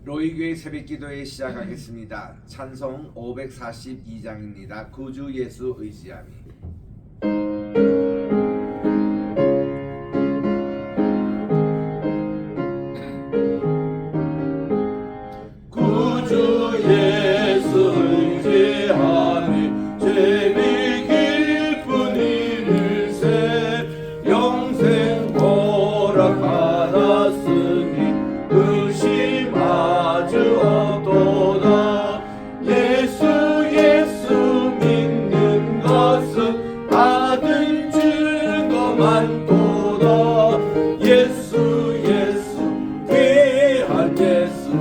로이교회 새벽기도회 시작하겠습니다. 찬송 542장입니다. 구주 예수 의지함이. 구주 예수 의지함이 재미 깊은 일일세 영생 허락받았으니 의심하지 없도다. 예수 믿는 것은 받은 증거만 도다. 예수 귀한 예수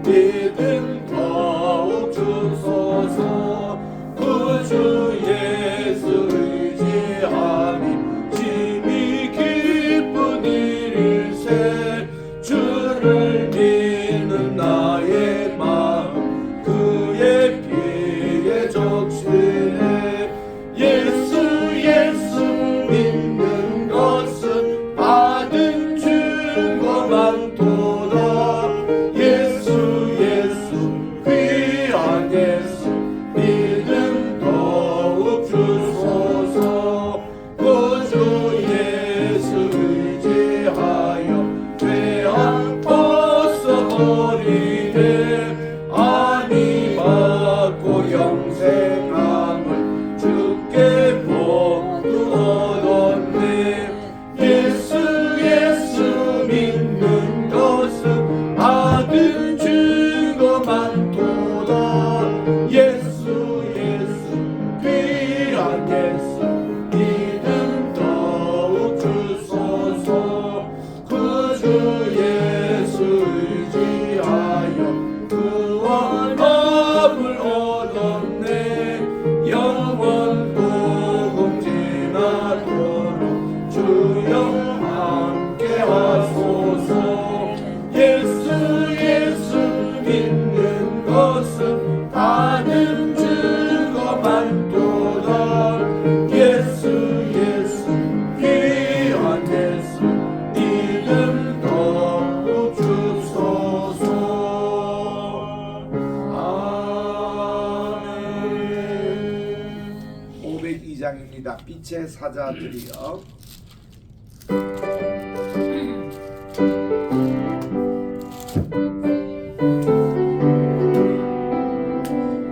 믿음 더욱 주소서. 구주 예수 의지함이 심히 기쁜 일일세 주를 믿는 나의 마음 그의 피에 적시네. 예수 믿는 것은 받은 증거만 도다. 예수 귀한 예수 믿음 더욱 주소서. 구주 예수 의지하여 죄악 벗어버리되 안위 받고 영생함을 주께 모두 얻었네. 예수 믿는 것은 받은 증거만 도다. 예수 귀한 예수 믿음 더욱 주소서. 구주 예수 의지하여 구원함을 얻었네. 영원 복음 지나도록 주여 함께 하소서. 예수 믿는 것은 받은 증거만 도다. 예수 귀한 예수 믿음 더욱 주소서. 아멘. 502장입니다. 빛의 사자들이여.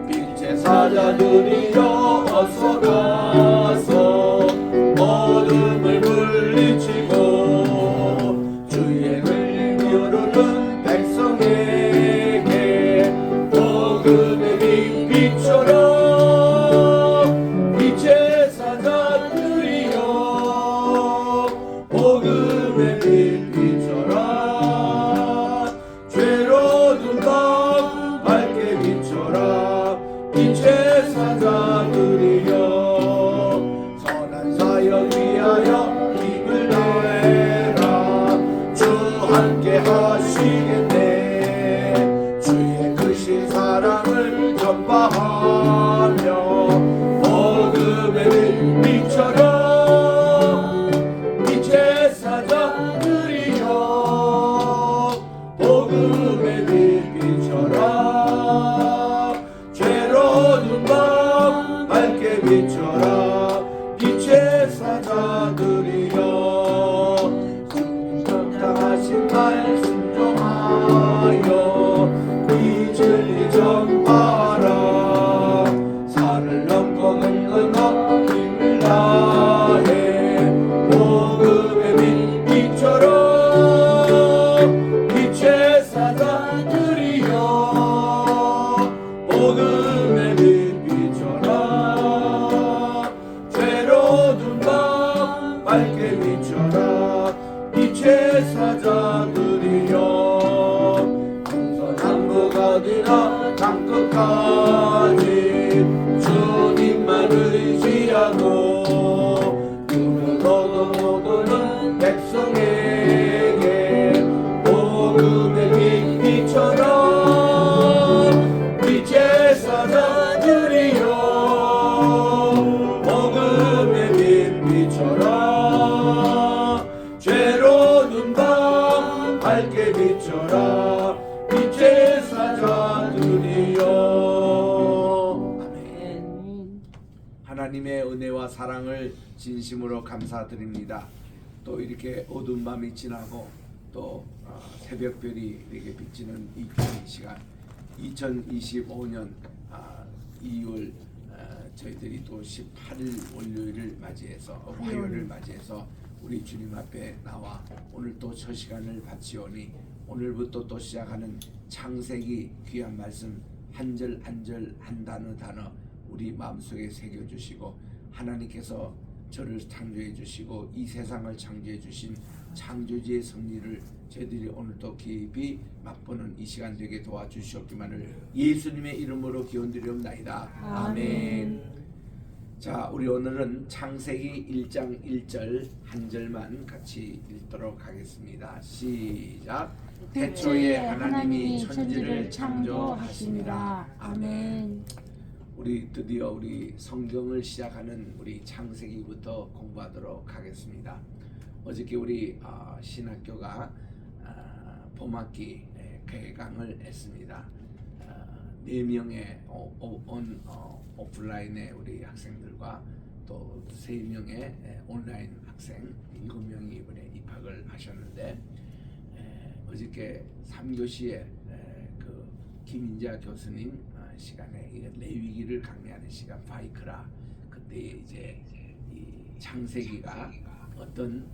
빛의 사자들이여 어서 가서 어둠을 물리치고 주의 흘림 이루는 백성에게 복음의 빛 비춰라. 빛의 사자들이여 복음의 빛 비춰라. 죄로 눈 감고 밝게 비춰라. 빛의 사자들이여 선한 사역 위하여 힘을 내라. 주 함께 하시겠네. 주의 크신 사랑을 전파하며 복음의 빛 비춰라. 빛의 사자들이여 복음의 빛 비춰라. 죄로 눈 감고 밝게 비춰라. 빛의 사자들이여 정당하신 말 순종하여 이 진리 전파하라. 산을 넘고 건너 힘을 다해 복음의 빛 비춰라. 빛의 사자들이여 복음의 빛 비춰라. 죄로 눈 감고 밝게 비춰라. 빛의 사자들이여 동서남북 어디나 땅끝까지 주님만 의지하고 눈으로도 못 오는 백성에게 복음의 빛 비춰라. 빛의 사자들이여 복음의 빛 비춰라. 죄로 눈 감고 밝게 비춰라. 빛의 하나님의 은혜와 사랑을 진심으로 감사드립니다. 또 이렇게 어두운 밤이 지나고 또 새벽별이 이렇게 비치는 이 시간 2025년 2월 저희들이 또 18일 월요일을 맞이해서 화요일을 맞이해서 우리 주님 앞에 나와 오늘 또 첫 시간을 바치오니 오늘부터 또 시작하는 창세기 귀한 말씀 한 절 한 절 한 단어 우리 마음속에 새겨주시고 하나님께서 저를 창조해 주시고 이 세상을 창조해 주신 창조주의 섭리를 저희들이 오늘도 깊이 맛보는 이 시간 되게 도와주시옵기만을 예수님의 이름으로 기원드리옵나이다. 아멘. 자, 우리 오늘은 창세기 1장 1절 한 절만 같이 읽도록 하겠습니다. 시작. 태초에 하나님이 천지를 창조하시니라. 아멘. 우리 드디어 우리 성경을 시작하는 우리 창세기부터 공부하도록 하겠습니다. 어저께 우리 신학교가 봄학기 개강을 했습니다. 4명의 오프라인의 우리 학생들과 또 3명의 온라인 학생 7명이 이번에 입학을 하셨는데 어저께 3교시에 그 김인자 교수님 시간에 레위기를 강의하는 시간 바이크라 그때 이제 이 창세기가 어떤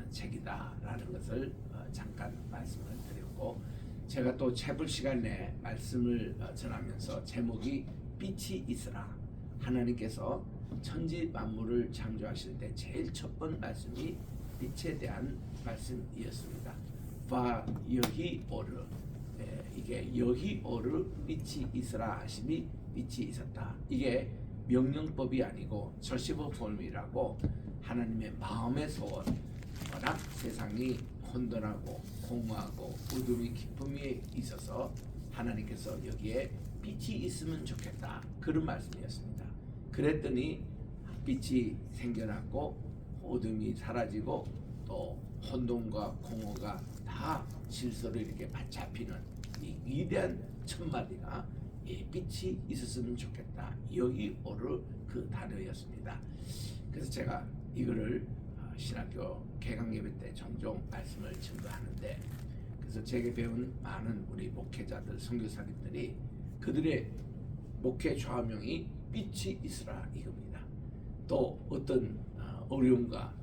책이다라는 것을 잠깐 말씀을 드렸고 제가 또 채불 시간에 말씀을 전하면서 제목이 빛이 있으라. 하나님께서 천지 만물을 창조하실 때 제일 첫 번째 말씀이 빛에 대한 말씀이었습니다. 바 여히 오르 이게 여히 오르 빛이 있으라 하심이 빛이 있었다. 이게 명령법이 아니고 절시법 폼이라고 하나님의 마음의 소원. 워낙 세상이 혼돈하고 공허하고 어둠이 깊음이 있어서 하나님께서 여기에 빛이 있으면 좋겠다 그런 말씀이었습니다. 그랬더니 빛이 생겨났고 어둠이 사라지고 또 혼돈과 공허가 다 질서로 이렇게 잡히는 이 위대한 첫마디가 빛이 있었으면 좋겠다. 여기 오르 그 단어였습니다. 그래서 제가 이거를 신학교 개강 예배 때 종종 말씀을 증거하는데 그래서 제게 배운 많은 우리 목회자들 선교사님들이 그들의 목회 좌명이 빛이 있으라 이겁니다. 또 어떤 어려움과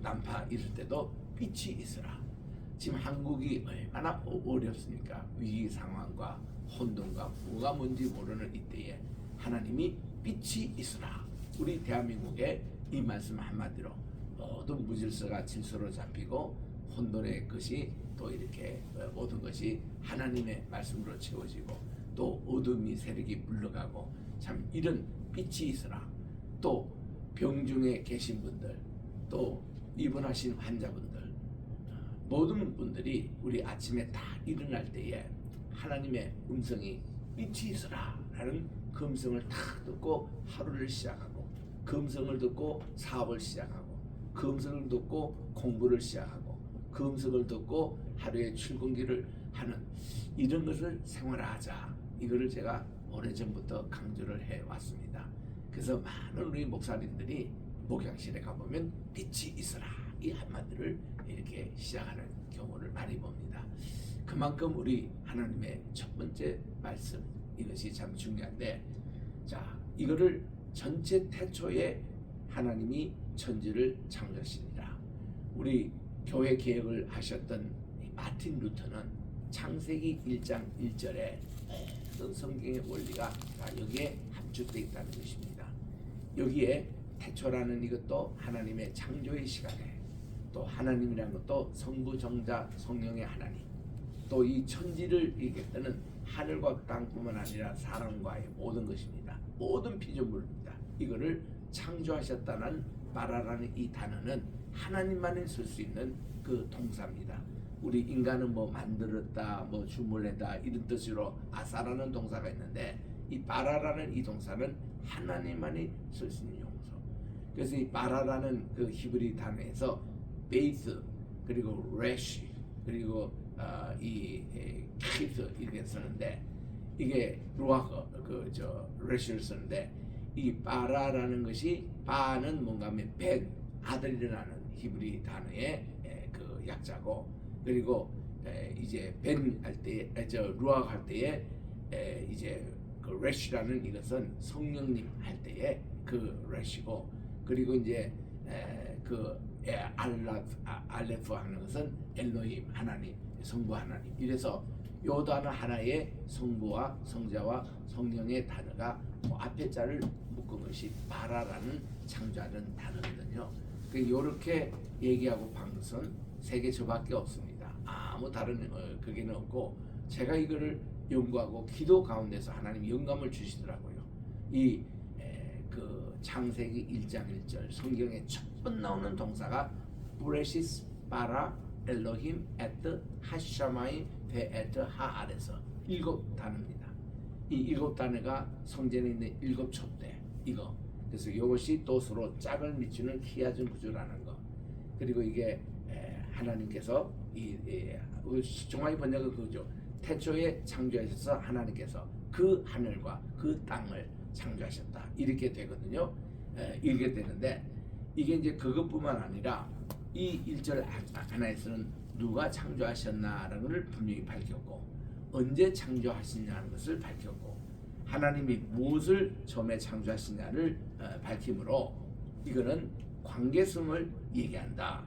난파 이럴 때도 빛이 있으라. 지금 한국이 얼마나 어렵습니까? 위기 상황과 혼돈과 뭐가 뭔지 모르는 이때에 하나님이 빛이 있으라. 우리 대한민국에 이 말씀 한마디로 모든 무질서가 질서로 잡히고 혼돈의 것이 또 이렇게 모든 것이 하나님의 말씀으로 채워지고 또 어둠이 세력이 물러가고 참 이런 빛이 있으라. 또 병중에 계신 분들 또 입원하신 환자분들 모든 분들이 우리 아침에 다 일어날 때에 하나님의 음성이 빛이 있으라 라는 그 음성을 다 듣고 하루를 시작하고 그 음성을 듣고 사업을 시작하고 그 음성을 듣고 공부를 시작하고 그 음성을 듣고 하루의 출근길을 하는 이런 것을 생활하자. 이거를 제가 오래전부터 강조를 해왔습니다. 그래서 많은 우리 목사님들이 목양실에 가보면 빛이 있어라 이 한마디를 이렇게 시작하는 경우를 많이 봅니다. 그만큼 우리 하나님의 첫 번째 말씀 이것이 참 중요한데 자 이거를 전체 태초에 하나님이 천지를 창조하시니라. 우리 교회 개혁을 하셨던 마틴 루터는 창세기 1장 1절에 모든 성경의 원리가 다 여기에 함축되어 있다는 것입니다. 여기에 태초라는 이것도 하나님의 창조의 시간에 또 하나님이라는 것도 성부 정자 성령의 하나님 또 이 천지를 이겠다는 하늘과 땅뿐만 아니라 사람과의 모든 것입니다. 모든 피조물입니다. 이거를 창조하셨다는 바라라는 이 단어는 하나님만이 쓸 수 있는 그 동사입니다. 우리 인간은 뭐 만들었다, 뭐 주물르다 이런 뜻으로 아사라는 동사가 있는데 이 바라라는 이 동사는 하나님만이 쓸 수 있는 용서. 그래서 이 바라라는 그 히브리 단어에서 베이스 그리고 레시 그리고 이 키스 이렇게 쓰는데 이게 루아흐 레시를 쓰는데 이 바라라는 것이 바는 뭔가 하면 벤 아들이라는 히브리 단어의 그 약자고 그리고 이제 벤 할 때 저 루악 할 때에 이제 그 레시라는 이것은 성령님 할 때의 그 레시고 그리고 이제 그 알레프 하는 것은 엘로힘 하나님 성부 하나님 이래서 요 단어 하나에 성부와 성자와 성령의 단어가 뭐 앞에 자를 묶은 것이 바라라는 창조하는 단어거든요. 이렇게 얘기하고 반 것은 세계 저밖에 없습니다. 아무 다른 그게는 없고 제가 이거를 연구하고 기도 가운데서 하나님 영감을 주시더라고요. 이 그 창세기 1장 1절 성경에 첫 번 나오는 동사가 브레시스 바라 엘로힘 에트 하샤마임 베에트 하알에서 7단어입니다. 이 7단어가 성전에 있는 7촛대 이거 그래서 이것이 또 서로 짝을 미치는 키아준 구조라는 거 그리고 이게 하나님께서 이 정확히 번역은 그거죠. 태초에 창조하셔서 하나님께서 그 하늘과 그 땅을 창조하셨다 이렇게 되거든요. 이렇게 되는데 이게 이제 그것뿐만 아니라 이 1절 하나에서는 누가 창조하셨나라는 것을 분명히 밝혔고 언제 창조하시냐는 것을 밝혔고 하나님이 무엇을 처음에 창조하시냐를 밝힘으로 이거는 관계성을 얘기한다.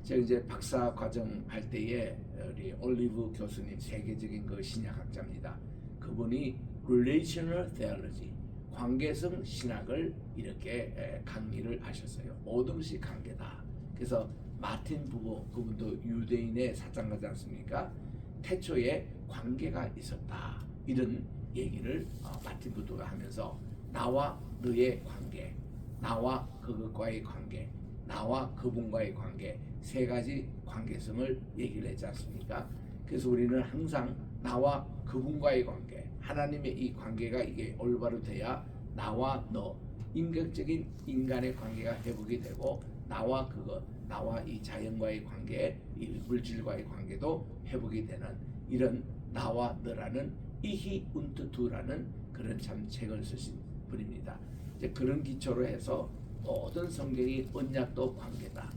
제가 이제 박사 과정 할 때에 우리 올리브 교수님 세계적인 그 신약학자입니다. 그분이 Relational Theology 관계성 신학을 이렇게 강의를 하셨어요. 모든 것이 관계다. 그래서 마틴 부부 그분도 유대인의 사장가지 않습니까? 태초에 관계가 있었다. 이런 얘기를 마틴 부부가 하면서 나와 너의 관계, 나와 그것과의 관계, 나와 그분과의 관계 세 가지 관계성을 얘기를 했지 않습니까? 그래서 우리는 항상 나와 그분과의 관계, 하나님의 이 관계가 이게 올바로 돼야 나와 너, 인격적인 인간의 관계가 회복이 되고 나와 그것, 나와 이 자연과의 관계, 이 물질과의 관계도 회복이 되는 이런 나와 너라는 이히 운투투라는 그런 참 책을 쓰신 분입니다. 이제 그런 기초로 해서 모든 성경이 언약도 관계다,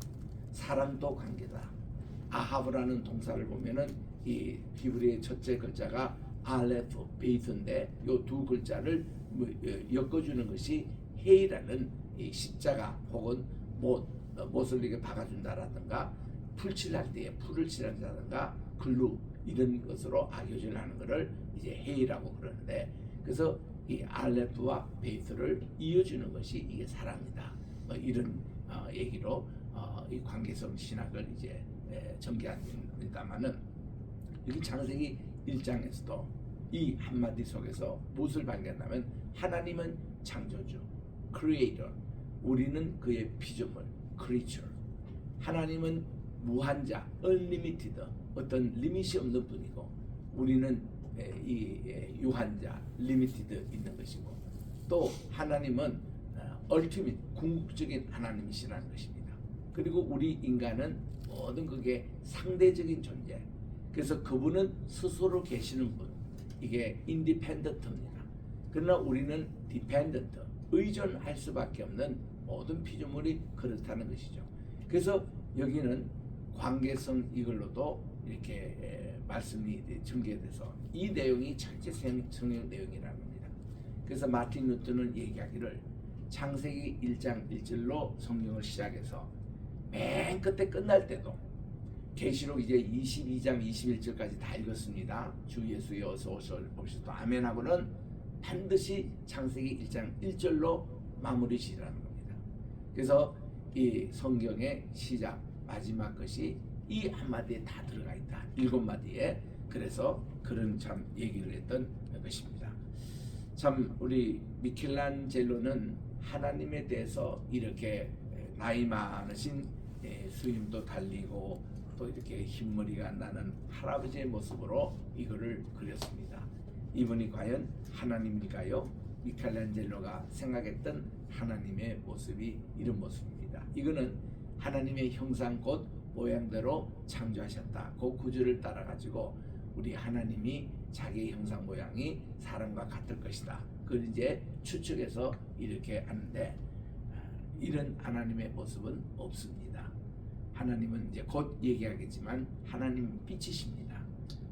사랑도 관계다. 아하브라는 동사를 보면은 이 히브리의 첫째 글자가 알레프 베이트인데 요 두 글자를 엮어주는 것이 헤이라는 이 십자가 혹은 못을 이렇게 박아준다라든가 풀칠할 때에 풀을 칠한다든가 글루 이런 것으로 악교질 하는 것을 이제 헤이라고 그러는데 그래서 이 알레프와 베이트를 이어주는 것이 이게 사랑이다. 이런 얘기로 이 관계성 신학을 이제 전개합니다만은 여기 창세기 1장에서도 이 한마디 속에서 무엇을 발견하면 하나님은 창조주, creator, 우리는 그의 피조물, creature. 하나님은 무한자, unlimited, 어떤 리밋이 없는 분이고 우리는 이 유한자, limited 있는 것이고 또 하나님은 ultimate, 궁극적인 하나님이시라는 것입니다. 그리고 우리 인간은 모든 그게 상대적인 존재. 그래서 그분은 스스로 계시는 분. 이게 independent입니다. 그러나 우리는 dependent, 의존할 수밖에 없는 모든 피조물이 그렇다는 것이죠. 그래서 여기는 관계성 이걸로도 이렇게 말씀이 전개돼서 이 내용이 전체 성경 내용이라는 겁니다. 그래서 마틴 루터는 얘기하기를 창세기 1장 1절로 성경을 시작해서 맨 끝에 끝날 때도 계시록 이제 22장 21절까지 다 읽었습니다. 주 예수의 어서 오셔서 아멘 하고는 반드시 창세기 1장 1절로 마무리 지으라는 겁니다. 그래서 이 성경의 시작 마지막 것이 이 한마디에 다 들어가 있다. 7마디에. 그래서 그런 참 얘기를 했던 것입니다. 참 우리 미켈란젤로는 하나님에 대해서 이렇게 나이 많으신 수임도 달리고 또 이렇게 흰머리가 나는 할아버지의 모습으로 이거를 그렸습니다. 이분이 과연 하나님일까요? 미켈란젤로가 생각했던 하나님의 모습이 이런 모습입니다. 이거는 하나님의 형상 곧 모양대로 창조하셨다. 그 구조를 따라 가지고 우리 하나님이 자기의 형상 모양이 사람과 같을 것이다. 그걸 이제 추측해서 이렇게 하는데 이런 하나님의 모습은 없습니다. 하나님은 이제 곧 얘기하겠지만 하나님은 빛이십니다.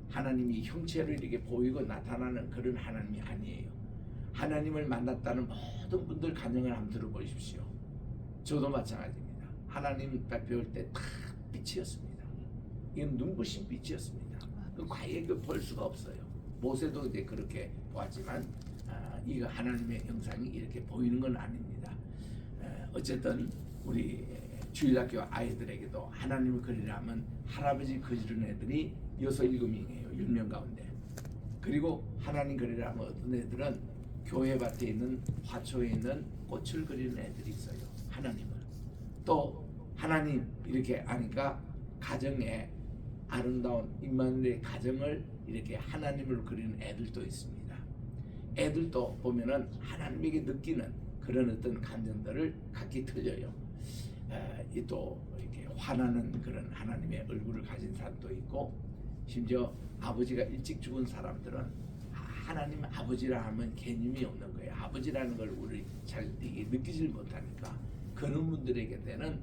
하나님이 형체를 이렇게 보이고 나타나는 그런 하나님이 아니에요. 하나님을 만났다는 모든 분들 간증을 한번 들어보십시오. 저도 마찬가지입니다. 하나님 배울 때 다 빛이었습니다. 이건 눈부신 빛이었습니다. 그 과연 볼 수가 없어요. 모세도 이제 그렇게 보았지만 이거 하나님의 형상이 이렇게 보이는 건 아닙니다. 어쨌든 우리 주일학교 아이들에게도 하나님을 그리라면 할아버지 그리는 애들이 6, 7명이에요. 10명 가운데. 그리고 하나님 그리라면 어떤 애들은 교회 밭에 있는 화초에 있는 꽃을 그리는 애들이 있어요. 하나님을. 또 하나님 이렇게 하니까 가정에 아름다운 임마누엘의 가정을 이렇게 하나님을 그리는 애들도 있습니다. 애들도 보면은 하나님에게 느끼는 그런 어떤 감정들을 각기 틀려요. 또 이렇게 화나는 그런 하나님의 얼굴을 가진 사람도 있고, 심지어 아버지가 일찍 죽은 사람들은 하나님 아버지라 하면 개념이 없는 거예요. 아버지라는 걸 우리 잘 느끼질 못하니까 그런 분들에게는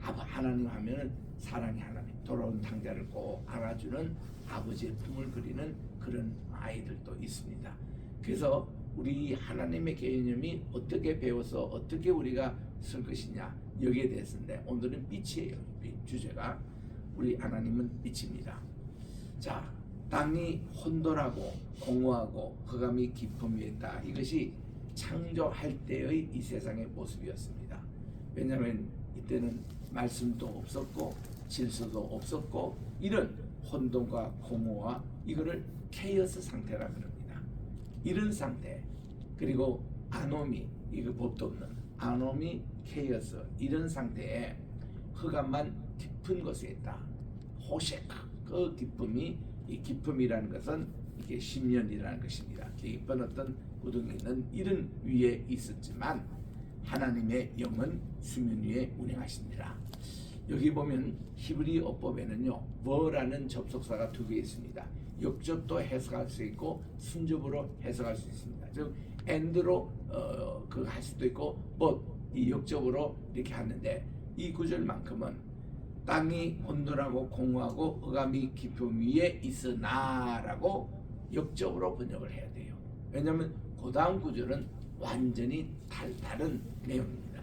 하나님 하면은 사랑의 하나님, 돌아온 탕자를 꼭 안아주는 아버지의 품을 그리는 그런 아이들도 있습니다. 그래서 우리 하나님의 개념이 어떻게 배워서 어떻게 우리가 쓸 것이냐 여기에 대해서인데, 오늘은 빛이에요. 주제가 우리 하나님은 빛입니다. 자, 땅이 혼돈하고 공허하고 흑암이 깊음 위에 있다. 이것이 창조할 때의 이 세상의 모습이었습니다. 왜냐하면 이때는 말씀도 없었고 질서도 없었고 이런 혼돈과 공허와 이거를 케이오스 상태라 그럽니다. 이런 상태, 그리고 아노미, 이거 법도 없는 아노미, 케이오스, 이런 상태에 흑암만 깊은 곳에 있다. 호셰크, 그 기쁨이, 이 기쁨이라는 것은 이게 10년이라는 것입니다. 깊은 어떤 구덩이 있는 이런 위에 있었지만 하나님의 영은 수면 위에 운행하십니다. 여기 보면 히브리 어법에는요, 뭐라는 접속사가 2개 있습니다. 역접도 해석할 수 있고 순접으로 해석할 수 있습니다. 즉 and로 그 할 수도 있고 but 이 역접으로 이렇게 하는데, 이 구절만큼은 땅이 혼돈하고 공허하고 흑암이 깊음 위에 있으나라고 역접으로 번역을 해야 돼요. 왜냐하면 그 다음 구절은 완전히 다른 내용입니다.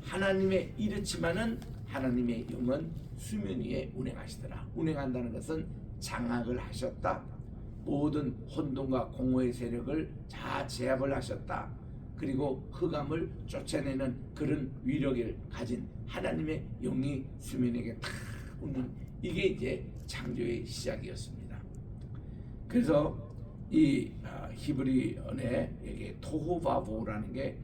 하나님의 이렇지만은 하나님의 영은 수면 위에 운행하시더라. 운행한다는 것은 장악을 하셨다. 모든 혼돈과 공허의 세력을 다 제압을 하셨다. 그리고 흑암을 쫓아내는 그런 위력을 가진 하나님의 영이 수면에게 탁 오는, 이게 이제 창조의 시작이었습니다. 그래서 이 히브리어에 이게 토후바보라는 게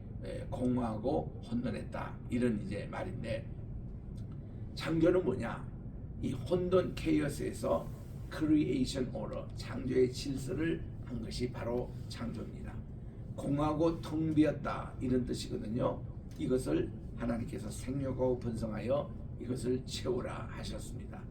공허하고 혼돈했다, 이런 이제 말인데, 창조는 뭐냐? 이 혼돈 케이오스에서 크리에이션 오더, 창조의 질서를 한 것이 바로 창조입니다. 공하고 텅 비었다, 이런 뜻이거든요. 이것을 하나님께서 생육하고 번성하여 이것을 채우라 하셨습니다.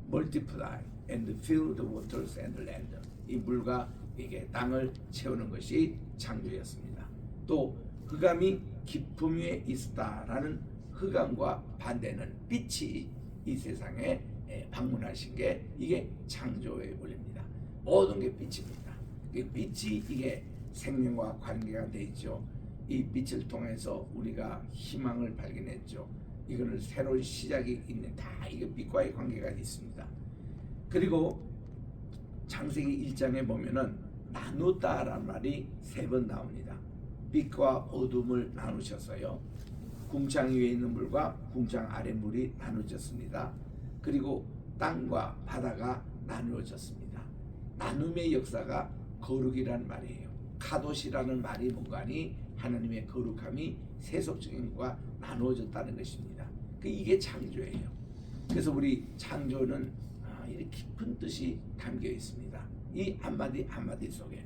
Multiply and fill the waters and the land. 이 물과 이게 땅을 채우는 것이 창조였습니다. 또 흑암이 깊음 위에 있었다라는 흑암과 반대는 빛이 이 세상에 방문하신 게 이게 창조의 원리입니다. 모든 게 빛입니다. 빛이 이게 생명과 관계가 돼 있죠. 이 빛을 통해서 우리가 희망을 발견했죠. 이거는 새로운 시작이 있는, 다 이게 빛과의 관계가 있습니다. 그리고 창세기 1장에 보면은 나누다라는 말이 3번 나옵니다. 빛과 어둠을 나누셨어요. 궁창 위에 있는 물과 궁창 아래 물이 나누어졌습니다. 그리고 땅과 바다가 나누어졌습니다. 나눔의 역사가 거룩이라는 말이에요. 카도시라는 말이 뭔가니 하나님의 거룩함이 세속적인 것과 나누어졌다는 것입니다. 이게 창조예요. 그래서 우리 창조는 이렇게 깊은 뜻이 담겨 있습니다. 이 한마디 한마디 속에.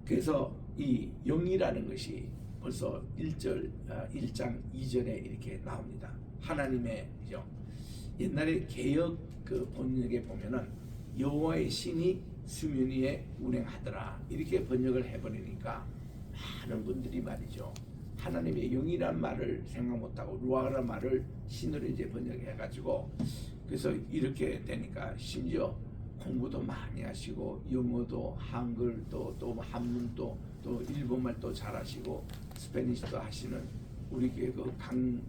그래서 이 영이라는 것이 벌써 1장 2절에 이렇게 나옵니다. 하나님의 영. 옛날에 개역 그 번역에 보면은 여호와의 신이 수면 위에 운행하더라 이렇게 번역을 해버리니까 많은 분들이 말이죠 하나님의 영이란 말을 생각 못하고 루아라는 말을 신으로 이제 번역해가지고 그래서 이렇게 되니까 심지어 공부도 많이 하시고 영어도 한글도 또 한문도 또 일본말도 잘하시고 스페니시도 하시는 우리 교회 그강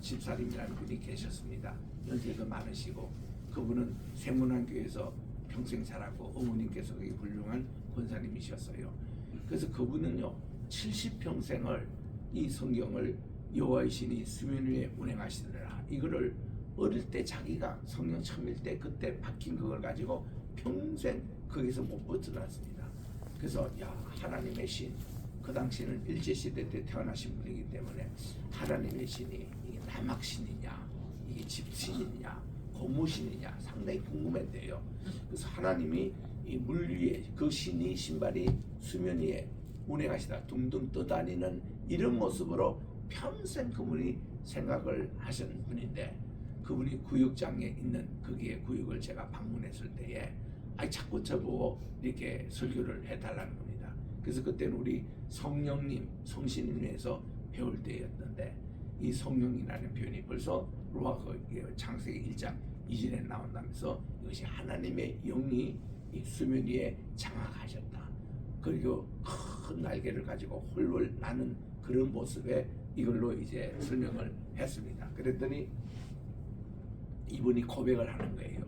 집사님이라는 분이 계셨습니다. 연세도 많으시고 그분은 세문안교에서 평생 자라고 어머님께서 되게 훌륭한 권사님이셨어요. 그래서 그분은요 70평생을 이 성경을 여호와의 신이 수면 위에 운행하시더라 이거를 어릴 때 자기가 성령 처음 읽을 때 그때 박힌 그걸 가지고 평생 거기서 못 벗어났습니다. 그래서 야 하나님의 신 그 당시는 일제시대 때 태어나신 분이기 때문에 하나님의 신이 이게 남학신이냐 이게 집신이냐 고무신이냐 상당히 궁금했대요. 그래서 하나님이 이 물 위에 그 신이 신발이 수면 위에 운행하시다 둥둥 떠다니는 이런 모습으로 평생 그분이 생각을 하신 분인데 그분이 구역장에 있는 거기에 구역을 제가 방문했을 때에 자꾸 저보고 이렇게 설교를 해달라는 겁니다. 그래서 그때는 우리 성령님, 성신님에서 배울 때였는데 이 성령이라는 표현이 벌써 로마 창세기 1장 2절에 나온다면서 이것이 하나님의 영이 이 수면 위에 장악하셨다. 그리고 큰 날개를 가지고 홀홀 나는 그런 모습에 이걸로 이제 설명을 했습니다. 그랬더니 이분이 고백을 하는 거예요.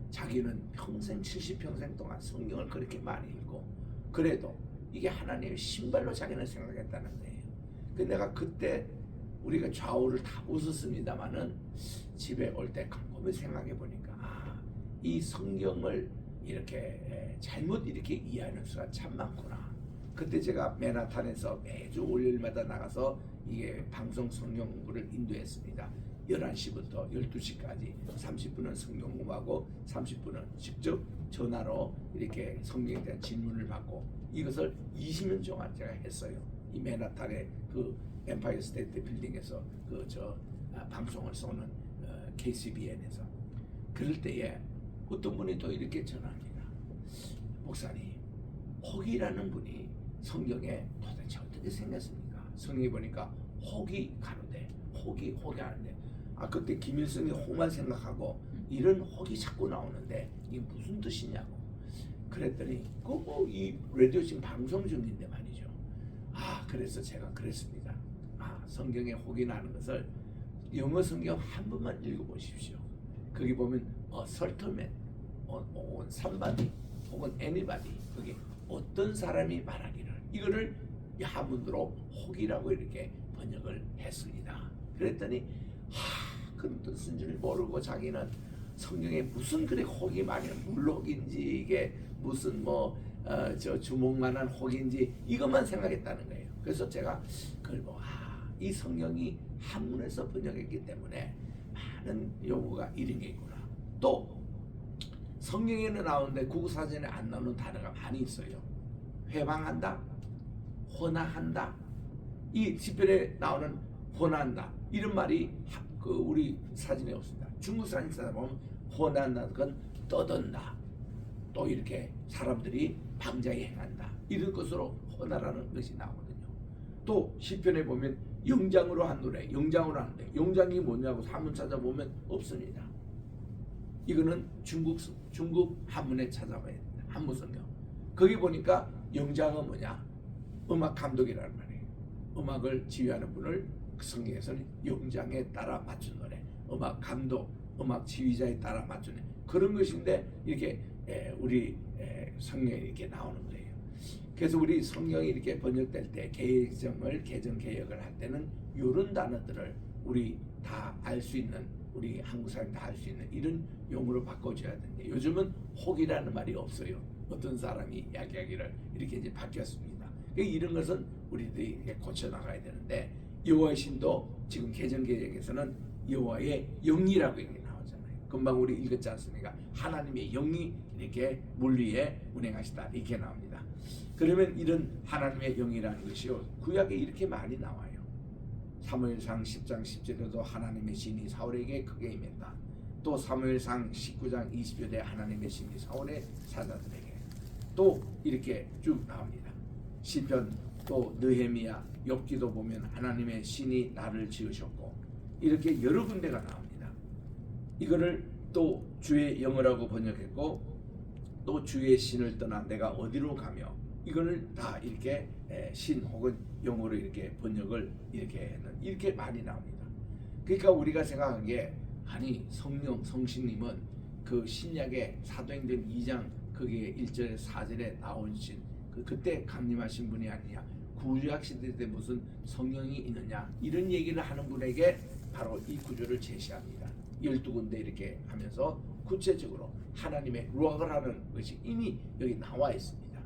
자기는 평생 70평생 동안 성경을 그렇게 많이 읽고 그래도 이게 하나님의 신발로 자기는 생각했다는 거예요. 근데 내가 그때 우리가 좌우를 다 웃었습니다마는 집에 올 때 곰곰이 생각해 보니까 이 성경을 이렇게 잘못 이렇게 이해하는 수가 참 많구나. 그때 제가 맨하탄에서 매주 월요일마다 나가서 이게 방송 성경 공부를 인도했습니다. 11시부터 12시까지 30분은 성경 공부하고 30분은 직접 전화로 이렇게 성경에 대한 질문을 받고 이것을 20년 동안 제가 했어요. 이 맨하탄의 그 엠파이어 스테이트 빌딩에서 방송을 쏘는 KCBN에서 그럴 때에 어떤 분이 또 이렇게 전화합니다. 목사님, 혹이라는 분이 성경에 도대체 어떻게 생겼습니까? 성경에 보니까 혹이 가로되 혹이 하는데 그때 김일성이 혹만 생각하고 이런 혹이 자꾸 나오는데 이게 무슨 뜻이냐고 그랬더니 이 라디오 지금 방송 중인데 말이죠. 그래서 제가 그랬습니다. 성경에 혹이 나는 것을 영어 성경 한 번만 읽어보십시오. 거기 보면 certain man, 혹은 somebody, 혹은 anybody 그게 어떤 사람이 말하기를 이거를 한문으로 혹이라고 이렇게 번역을 했습니다. 그랬더니 그런 뜻인 줄 모르고 자기는 성경에 무슨 그래 혹이 많이야 물혹인지 이게 무슨 주먹만한 혹인지 이것만 생각했다는 거예요. 그래서 제가 그걸 이 성경이 한문에서 번역했기 때문에 많은 용어가 이런 게 있구나. 또 성경에는 나오는데 국어사전에 안 나오는 단어가 많이 있어요. 회방한다, 혼화한다, 이 시편에 나오는 혼화한다 이런 말이 우리 사진에 없습니다. 중국 사진 찾아보면 혼화한다는 건 떠든다. 또 이렇게 사람들이 방자히 행한다. 이런 것으로 혼화라는 것이 나오거든요. 또 시편에 보면 영장으로 한 노래, 영장으로 하는데 영장이 뭐냐고 한문 찾아보면 없습니다. 이거는 중국 한문에 찾아봐야 됩니다. 한문 성경. 거기 보니까 영장은 뭐냐? 음악 감독이라는 말이에요. 음악을 지휘하는 분을 성경에서는 영장에 따라 맞춘 노래, 음악 감독, 음악 지휘자에 따라 맞추는 그런 것인데 이렇게 우리 성경에 이렇게 나오는 거예요. 그래서 우리 성경이 이렇게 번역될 때 개정 개혁을 할 때는 이런 단어들을 우리 다 알 수 있는 우리 한국 사람이 다 알 수 있는 이런 용어로 바꿔줘야 되는데 요즘은 혹이라는 말이 없어요. 어떤 사람이 이야기하기를 이렇게 이제 바뀌었습니다. 이런 것은 우리들이 이렇게 고쳐 나가야 되는데 여호와의 신도 지금 개정 개혁에서는 여호와의 영이라고 이렇게 나오잖아요. 금방 우리 읽었지 않습니까? 하나님의 영이 이렇게 물 위에 운행하시다 이렇게 나옵니다. 그러면 이런 하나님의 영이라는 것이요 구약에 이렇게 많이 나와요. 사무엘상 10장 10절에도 하나님의 신이 사울에게 크게 임했다. 또 사무엘상 19장 20절에 하나님의 신이 사울의 사자들에게 또 이렇게 쭉 나옵니다. 시편 또 느헤미야 욥기도 보면 하나님의 신이 나를 지으셨고 이렇게 여러 군데가 나옵니다. 이거를 또 주의 영어라고 번역했고 또 주의 신을 떠나 내가 어디로 가며 이거를 다 이렇게 신 혹은 영어로 이렇게 번역을 이렇게 많이 나옵니다. 그러니까 우리가 생각한 게 아니 성신님은 그 신약의 사도행전 2장 거기에 1절 4절에 나오신 그때 강림하신 분이 아니냐, 구약 시대 때 무슨 성령이 있느냐 이런 얘기를 하는 분에게 바로 이 구조를 제시합니다. 12군데 이렇게 하면서 구체적으로 하나님의 루악을 하는 것이 이미 여기 나와 있습니다.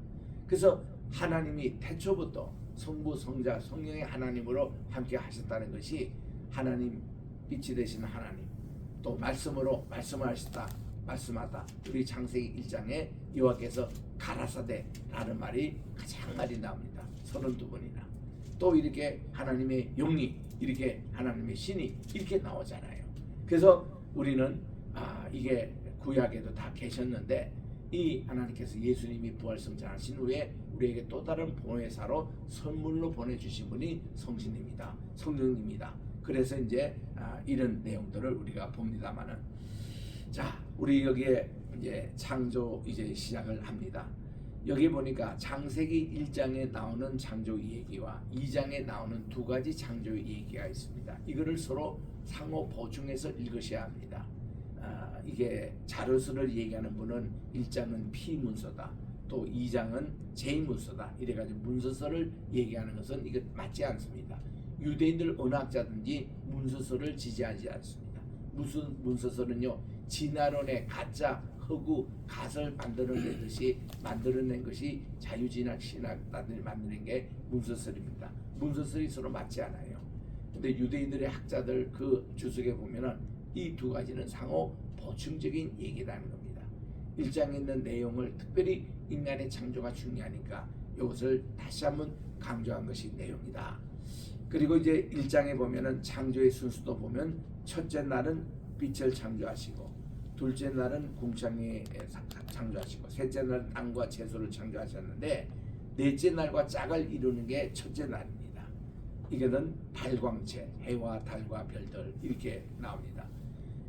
그래서 하나님이 태초부터 성부 성자 성령의 하나님으로 함께 하셨다는 것이 하나님 빛이 되신 하나님 또 말씀으로 말씀을 하시다 말씀하다 우리 창세기 1장에 여호와께서 가라사대라는 말이 가장 많이 나옵니다. 32번이나 또 이렇게 하나님의 영이 이렇게 하나님의 신이 이렇게 나오잖아요. 그래서 우리는 이게 구약에도 다 계셨는데 이 하나님께서 예수님이 부활승천하신 후에 우리에게 또 다른 보혜사로 선물로 보내주신 분이 성신입니다. 성령님이다. 그래서 이제 이런 내용들을 우리가 봅니다만은 자 우리 여기에 이제 창조 이제 시작을 합니다. 여기 보니까 창세기 1장에 나오는 창조 얘기와 2장에 나오는 두 가지 창조 얘기가 있습니다. 이거를 서로 상호 보충해서 읽으셔야 합니다. 이게 자료서를 얘기하는 분은 1장은 피문서다. 또 2장은 제문서다. 이래가지고 문서서를 얘기하는 것은 이거 맞지 않습니다. 유대인들 언학자든지 문서서를 지지하지 않습니다. 무슨 문서서는요 진화론의 가짜 허구 가설 만들어낸 것이 자유진학 신학자들이 만드는 게 문서설입니다. 문서설이 서로 맞지 않아요. 근데 유대인들의 학자들 그 주석에 보면은 이 두 가지는 상호 보충적인 얘기라는 겁니다. 1장에 있는 내용을 특별히 인간의 창조가 중요하니까 이것을 다시 한번 강조한 것이 내용이다. 그리고 이제 1장에 보면은 창조의 순수도 보면 첫째 날은 빛을 창조하시고 둘째 날은 궁창에 창조하시고 셋째 날은 땅과 채소를 창조하셨는데 넷째 날과 짝을 이루는 게 첫째 날입니다. 이거는 달광체, 해와 달과 별들 이렇게 나옵니다.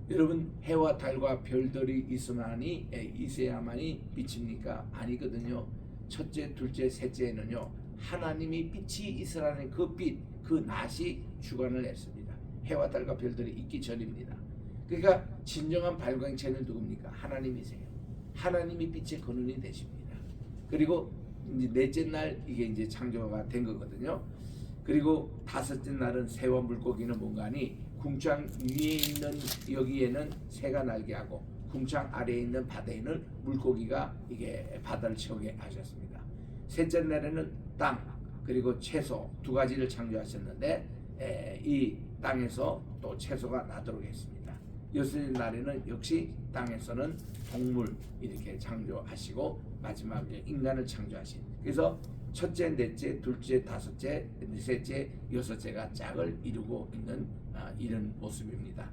여러분 해와 달과 별들이 있어야만이 빛입니까? 아니거든요. 첫째, 둘째, 셋째는요 하나님이 빛이 있으라는 그 빛, 그 낫이 주관을 했습니다. 해와 달과 별들이 있기 전입니다. 그러니까 진정한 발광체는 누굽니까? 하나님이세요. 하나님이 빛의 근원이 되십니다. 그리고 이제 넷째 날 이게 이제 창조가 된 거거든요. 그리고 다섯째 날은 새와 물고기는 뭔가 하니 궁창 위에 있는 여기에는 새가 날게 하고 궁창 아래에 있는 바다에는 물고기가 이게 바다를 채우게 하셨습니다. 셋째 날에는 땅 그리고 채소 두 가지를 창조하셨는데 이 땅에서 또 채소가 나도록 했습니다. 여섯째 날에는 역시 땅에서는 동물 이렇게 창조하시고 마지막에 인간을 창조하신. 그래서 첫째, 넷째, 둘째, 다섯째, 셋째, 여섯째가 짝을 이루고 있는 이런 모습입니다.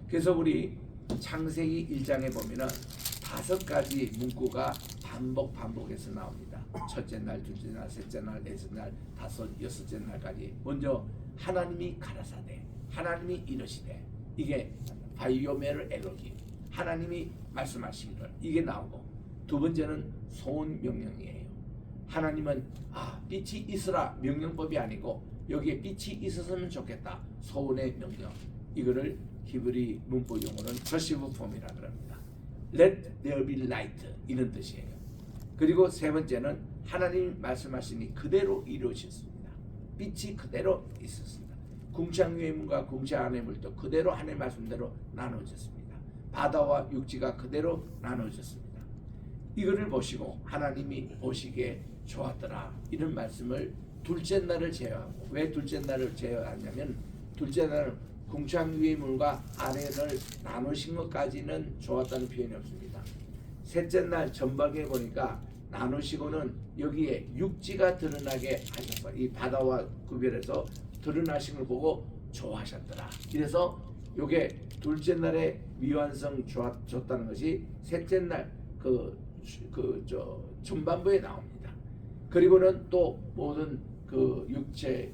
그래서 우리 창세기 1장에 보면은 5가지 문구가 반복해서 나옵니다. 첫째 날, 둘째 날, 셋째 날, 넷째 날, 다섯, 여섯째 날까지. 먼저 하나님이 가라사대, 하나님이 이르시되 이게 바이오메르 엘로힘 하나님이 말씀하시기를 이게 나오고 두 번째는 소원 명령이에요. 하나님은 빛이 있으라 명령법이 아니고 여기에 빛이 있었으면 좋겠다 소원의 명령 이거를 히브리 문법 용어는 저시브 폼이라 그럽니다. Let there be light 이런 뜻이에요. 그리고 세 번째는 하나님이 말씀하시니 그대로 이루어졌습니다. 빛이 그대로 있었습니다. 궁창 위의 물과 궁창 안의 물도 그대로 하나님의 말씀대로 나눠졌습니다. 바다와 육지가 그대로 나눠졌습니다. 이거를 보시고 하나님이 보시기에 좋았더라 이런 말씀을 둘째 날을 제어하고 왜 둘째 날을 제어하냐면 둘째 날은 궁창 위의 물과 아래를 나누신 것까지는 좋았다는 표현이 없습니다. 셋째 날 전박에 보니까 나누시고는 여기에 육지가 드러나게 하셔서 이 바다와 구별해서 드러나신 걸 보고 좋아하셨더라. 그래서 요게 둘째 날에 미완성 줬다는 것이 셋째 날 그 중반부에 나옵니다. 그리고는 또 모든 그 육체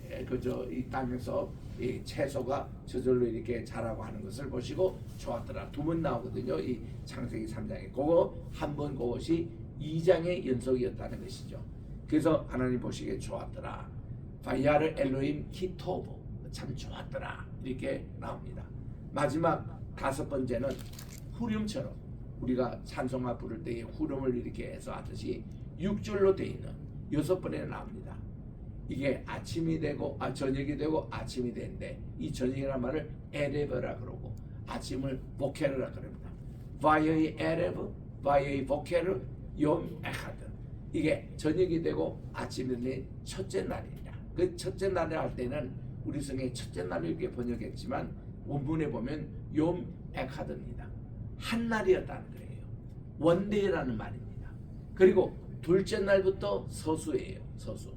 이 땅에서 이 채소가 저절로 이렇게 자라고 하는 것을 보시고 좋았더라. 두 번 나오거든요. 이 창세기 3장에 그거 한 번 그것이 2장의 연속이었다는 것이죠. 그래서 하나님 보시기에 좋았더라. 바야르 엘로임 키토브 참 좋았더라 이렇게 나옵니다. 마지막 5번째는 후렴처럼 우리가 찬송가 부를 때에 후렴을 이렇게 해서 하듯이 6절로 되어 있는 6번에 나옵니다. 이게 아침이 되고 저녁이 되고 아침이 되는데 이 저녁이라는 말을 에레브라 그러고 아침을 보케르라 그럽니다. 바이의 에레브 바이의 보케르 욤 에하드. 이게 저녁이 되고 아침이 되는 첫째 날이냐. 그 첫째 날을 할 때는 우리 성에 첫째 날을 이렇게 번역했지만 원문에 보면 욤 에하드입니다. 한 날이었다는 거예요. 원데이라는 말입니다. 그리고 둘째 날부터 서수예요. 서수.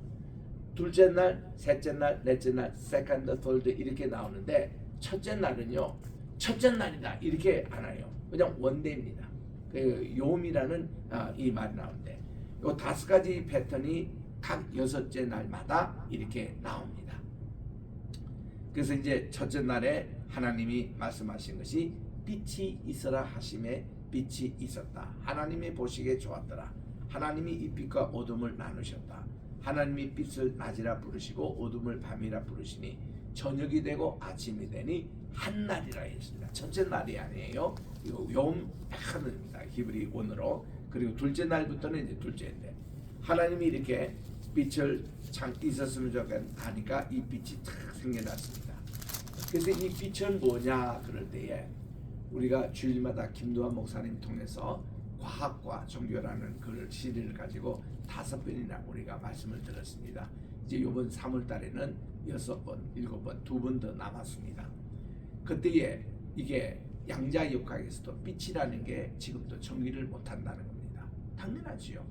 둘째 날, 셋째 날, 넷째 날, 세컨드, 털드 이렇게 나오는데 첫째 날은요. 첫째 날이다 이렇게 안 해요. 그냥 원데이입니다. 그 욤이라는 이 말이 나오는데 이 5가지 패턴이 각 6째 날마다 이렇게 나옵니다. 그래서 이제 첫째 날에 하나님이 말씀하신 것이 빛이 있어라 하심에 빛이 있었다. 하나님이 보시기에 좋았더라. 하나님이 이 빛과 어둠을 나누셨다. 하나님이 빛을 낮이라 부르시고 어둠을 밤이라 부르시니 저녁이 되고 아침이 되니 한 날이라 했습니다. 첫째 날이 아니에요. 이거 욤 에하드입니다. 히브리 원어로. 그리고 둘째 날부터는 이제 둘째인데 하나님이 이렇게 빛을 있었으면 좋겠다니까 이 빛이 탁 생겨났습니다. 그래서 이 빛은 뭐냐 그럴 때에 우리가 주일마다 김도환 목사님 통해서 과학과 종교라는 그 시리를 가지고 5번이나 우리가 말씀을 들었습니다. 이제 이번 3월 달에는 6번, 7번, 2번 더 남았습니다. 그때에 이게 양자역학에서도 빛이라는 게 지금도 정의를 못한다는 겁니다. 당연하지요.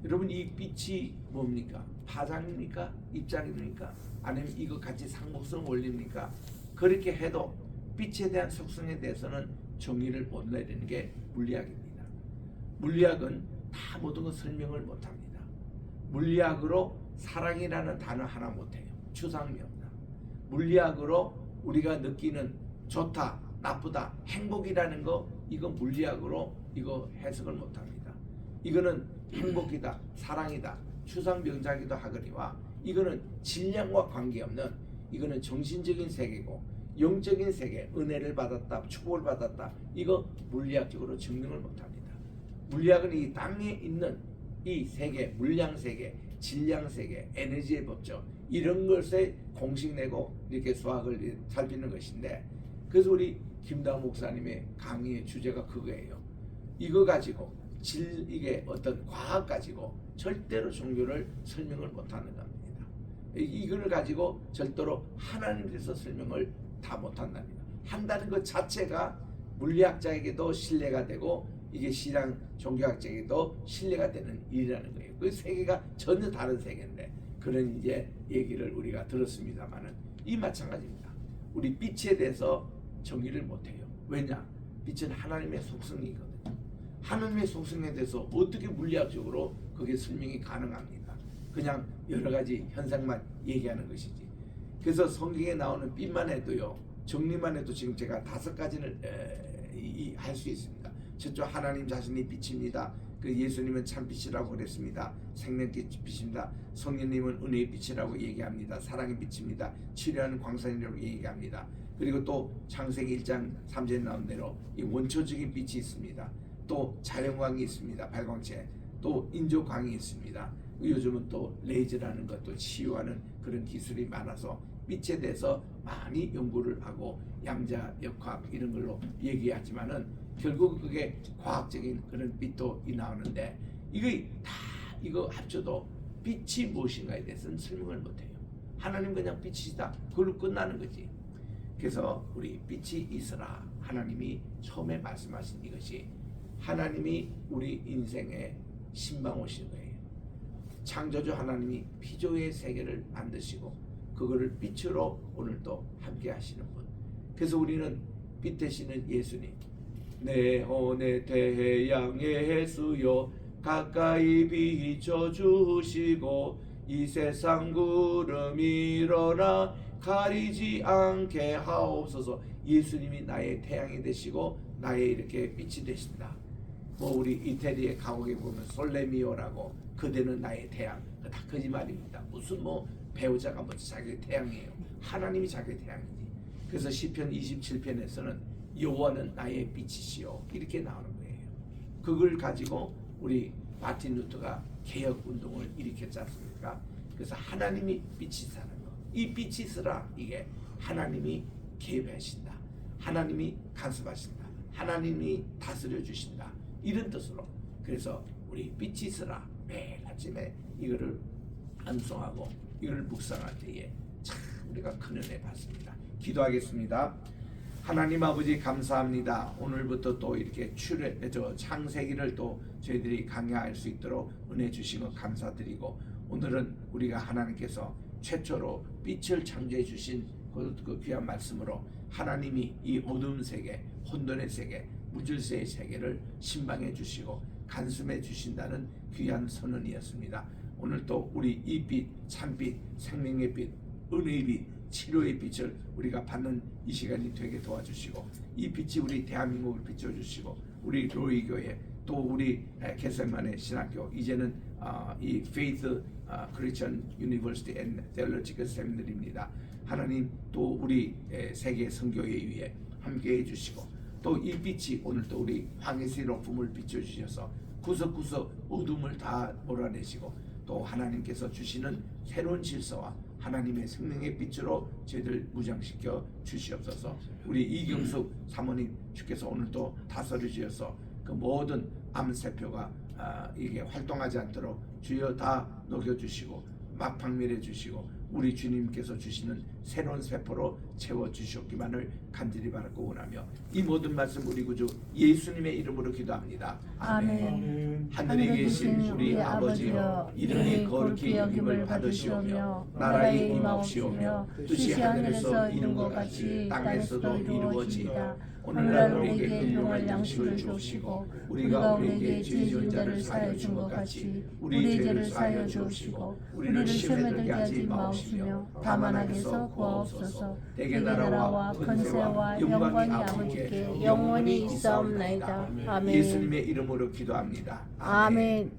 여러분 이 빛이 뭡니까? 파장입니까? 입장입니까? 아니면 이거 같이 상복성 원리입니까? 그렇게 해도 빛에 대한 속성에 대해서는 정의를 못 내리는 게 물리학입니다. 물리학은 다 모든 걸 설명을 못합니다. 물리학으로 사랑이라는 단어 하나 못해요. 추상명다. 물리학으로 우리가 느끼는 좋다, 나쁘다, 행복이라는 거 이거 물리학으로 이거 해석을 못합니다. 이거는 행복이다, 사랑이다, 추상명자기도 하거니와 이거는 질량과 관계없는 이거는 정신적인 세계고 영적인 세계, 은혜를 받았다, 축복을 받았다 이거 물리학적으로 증명을 못합니다. 물리학은 이 땅에 있는 이 세계, 물량 세계, 질량 세계, 에너지의 법칙 이런 것에 공식 내고 이렇게 수학을 살피는 것인데 그래서 우리 김다우 목사님의 강의의 주제가 그거예요. 이거 가지고 이게 어떤 과학 가지고 절대로 종교를 설명을 못하는 겁니다. 이걸 가지고 절대로 하나님께서 설명을 다 못한답니다. 한다는 것 자체가 물리학자에게도 신뢰가 되고 이게 신앙 종교학자에게도 신뢰가 되는 일이라는 거예요. 그 세계가 전혀 다른 세계인데 그런 이제 얘기를 우리가 들었습니다만은 이 마찬가지입니다. 우리 빛에 대해서 정의를 못해요. 왜냐? 빛은 하나님의 속성이거든요. 하나님의 속성에 대해서 어떻게 물리학적으로 그게 설명이 가능합니까? 그냥 여러 가지 현상만 얘기하는 것이지. 그래서 성경에 나오는 빛만 해도요. 정리만 해도 지금 제가 5가지를 할 수 있습니다. 첫째 하나님 자신이 빛입니다. 그 예수님은 참 빛이라고 그랬습니다. 생명의 빛입니다. 성령님은 은혜의 빛이라고 얘기합니다. 사랑의 빛입니다. 치료하는 광선이라고 얘기합니다. 그리고 또 창세기 1장 3절에 나온 대로 이 원초적인 빛이 있습니다. 또 자연광이 있습니다. 발광체. 또 인조광이 있습니다. 요즘은 또 레이저라는 것도 치유하는 그런 기술이 많아서 빛에 대해서 많이 연구를 하고 양자역학 이런 걸로 얘기하지만은 결국 그게 과학적인 그런 빛도 나오는데 이거 합쳐도 빛이 무엇인가에 대해서는 설명을 못해요. 하나님 그냥 빛이다. 그걸로 끝나는 거지. 그래서 우리 빛이 있어라. 하나님이 처음에 말씀하신 이것이 하나님이 우리 인생에 신방 오신 거예요. 창조주 하나님이 피조의 세계를 만드시고 그거를 빛으로 오늘도 함께 하시는 분. 그래서 우리는 빛 되시는 예수님 내 혼의 태양의 해수여 가까이 비춰주시고 이 세상 구름 일어나 가리지 않게 하옵소서. 예수님이 나의 태양이 되시고 나의 이렇게 빛이 되신다. 뭐 우리 이태리의 가곡에 보면 솔레미오라고 그대는 나의 태양, 다 거짓말입니다. 무슨 뭐 배우자가 뭐 자기 태양이에요. 하나님이 자기 태양이지. 그래서 시편 27편에서는 여호와는 나의 빛이시요 이렇게 나오는 거예요. 그걸 가지고 우리 마틴 루터가 개혁 운동을 일으켰지 않습니까? 그래서 하나님이 빛이시라는 거, 이 빛이시라, 이게 하나님이 계획하신다, 하나님이 간섭하신다, 하나님이 다스려 주신다, 이런 뜻으로. 그래서 우리 빛이시라 매일 아침에 이거를 암송하고 이걸 묵상할 때에 참 우리가 큰 은혜 받습니다. 기도하겠습니다. 하나님 아버지 감사합니다. 오늘부터 또 이렇게 창세기를 또 저희들이 강의할 수 있도록 은혜 주신 것 감사드리고, 오늘은 우리가 하나님께서 최초로 빛을 창조해 주신 그 귀한 말씀으로 하나님이 이 어두운 세계, 혼돈의 세계, 무질서의 세계를 신방해 주시고 간수해 주신다는 귀한 선언이었습니다. 오늘 또 우리 이 빛, 참빛, 생명의 빛, 은혜의 빛, 치료의 빛을 우리가 받는 이 시간이 되게 도와주시고, 이 빛이 우리 대한민국을 비춰주시고, 우리 로이교회, 또 우리 겟세마네 신학교, 이제는 이 Faith Christian University and Theological Seminary입니다. 하나님, 또 우리 세계 선교회 위에 함께해 주시고, 또 이 빛이 오늘 또 우리 황해시 높음을 비춰주셔서 구석구석 어둠을 다 몰아내시고, 또 하나님께서 주시는 새로운 질서와 하나님의 생명의 빛으로 저희들 무장시켜 주시옵소서. 우리 이경숙 사모님 주께서 오늘 또 다스려 주셔서 그 모든 암세포가 이게 활동하지 않도록 주여 다 녹여주시고 막방밀해 주시고 우리 주님께서 주시는 새로운 세포로 채워주시옵기만을 간절히 바라고 원하며, 이 모든 말씀 우리 구주 예수님의 이름으로 기도합니다. 아멘. 하늘에 계신 우리 아버지여, 이름이 거룩히 여김을 받으시오며 나라의 임하옵시오며 뜻이 하늘에서 이룬 것 같이 땅에서도 이루어지이다. 오늘날 우리에게 일용할 양식을 주옵시고 우리가 우리에게 죄 지은 자를 사하여 준 것 같이 우리 죄를 사하여 주옵시고 우리를 시험에 들게 하지 마옵시며 다만 악에서 구하옵소서. 대개 나라와 권세와 영광이 아버지께 영원히 있사옵나이다. 아멘. 예수님의 이름으로 기도합니다. 아멘.